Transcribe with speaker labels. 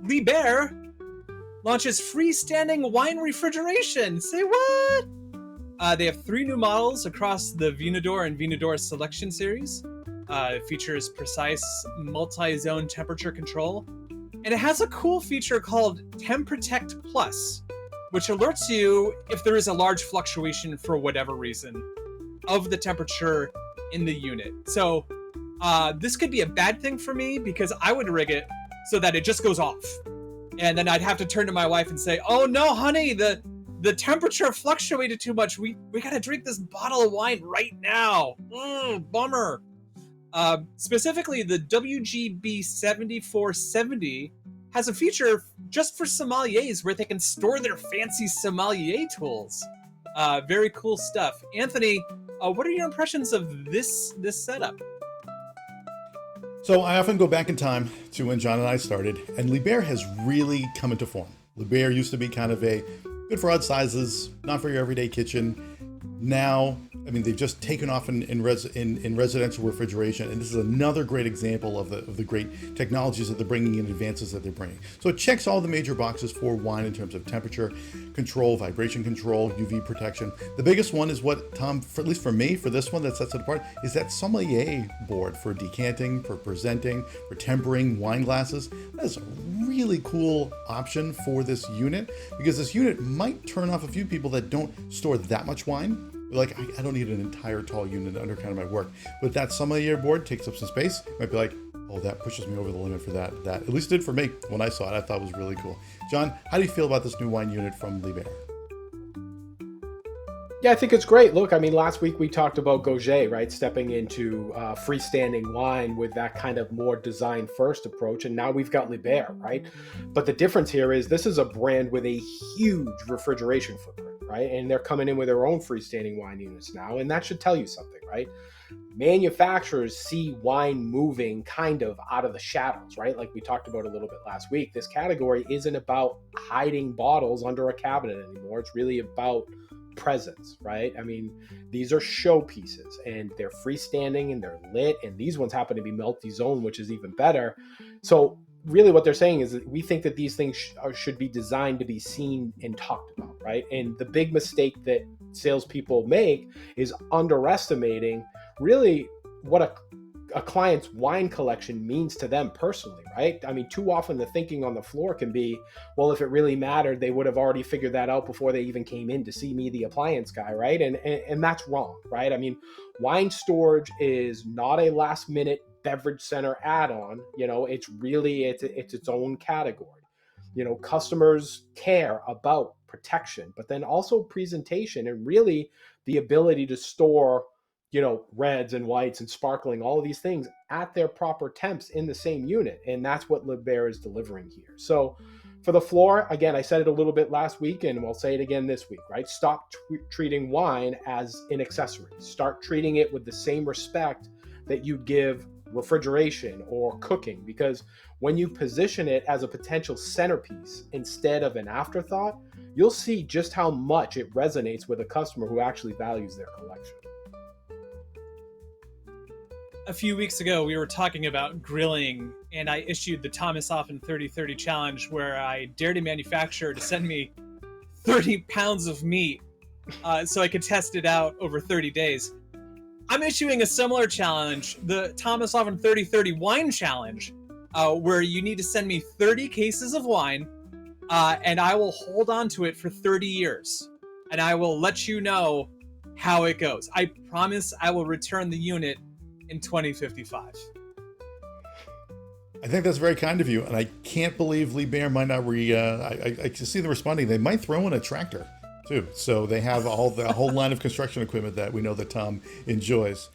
Speaker 1: Liebherr launches freestanding wine refrigeration. Say what? They have 3 new models across the Vinidor and Vinidor Selection series. It features precise multi-zone temperature control. And it has a cool feature called TempProtect Plus, which alerts you if there is a large fluctuation for whatever reason of the temperature in the unit. So this could be a bad thing for me because I would rig it so that it just goes off. And then I'd have to turn to my wife and say, oh no, honey, the temperature fluctuated too much. We gotta drink this bottle of wine right now. Bummer. Specifically, the WGB 7470 has a feature just for sommeliers where they can store their fancy sommelier tools. Very cool stuff. Anthony, what are your impressions of this setup?
Speaker 2: So I often go back in time to when John and I started, and Liebherr has really come into form. Liebherr used to be kind of a good for odd sizes, not for your everyday kitchen. Now, I mean, they've just taken off in residential refrigeration, and this is another great example of the great technologies that they're bringing and advances that they're bringing. So it checks all the major boxes for wine in terms of temperature control, vibration control, UV protection. The biggest one is what, Tom, at least for me, for this one that sets it apart, is that sommelier board for decanting, for presenting, for tempering wine glasses. That's a really cool option for this unit, because this unit might turn off a few people that don't store that much wine. Like, I don't need an entire tall unit under kind of my work, but that sommelier board takes up some space. Might be like, oh, that pushes me over the limit for that. At least it did for me when I saw it. I thought it was really cool. John, how do you feel about this new wine unit from Liebherr?
Speaker 3: Yeah, I think it's great. Look, I mean, last week we talked about Gauger, right? Stepping into freestanding wine with that kind of more design first approach. And now we've got Liebherr, right? But the difference here is this is a brand with a huge refrigeration footprint, right? And they're coming in with their own freestanding wine units now. And that should tell you something, right? Manufacturers see wine moving kind of out of the shadows, right? Like we talked about a little bit last week. This category isn't about hiding bottles under a cabinet anymore. It's really about presence, right? I mean, these are showpieces and they're freestanding and they're lit, and these ones happen to be multi-zone, which is even better. So really what they're saying is that we think that these things should be designed to be seen and talked about, right? And the big mistake that salespeople make is underestimating really what a client's wine collection means to them personally, right? I mean, too often the thinking on the floor can be, well, if it really mattered, they would have already figured that out before they even came in to see me, the appliance guy, right? And that's wrong, right? I mean, wine storage is not a last minute beverage center add-on. You know, it's really, it's its own category. You know, customers care about protection, but then also presentation and really the ability to store, you know, reds and whites and sparkling, all of these things at their proper temps in the same unit. And that's what Liebherr is delivering here. So for the floor, again, I said it a little bit last week and we'll say it again this week, right? Stop treating wine as an accessory. Start treating it with the same respect that you give refrigeration or cooking, because when you position it as a potential centerpiece instead of an afterthought, you'll see just how much it resonates with a customer who actually values their collection.
Speaker 1: A few weeks ago, we were talking about grilling, and I issued the Thomas Offen 30-30 challenge, where I dared a manufacturer to send me 30 pounds of meat so I could test it out over 30 days. I'm issuing a similar challenge, the Thomas Offen 30-30 wine challenge, where you need to send me 30 cases of wine, and I will hold on to it for 30 years, and I will let you know how it goes. I promise I will return the unit in 2055.
Speaker 2: I think that's very kind of you, and I can't believe Liebherr might not I can see them responding. They might throw in a tractor too, so they have the whole line of construction equipment that we know that Tom enjoys.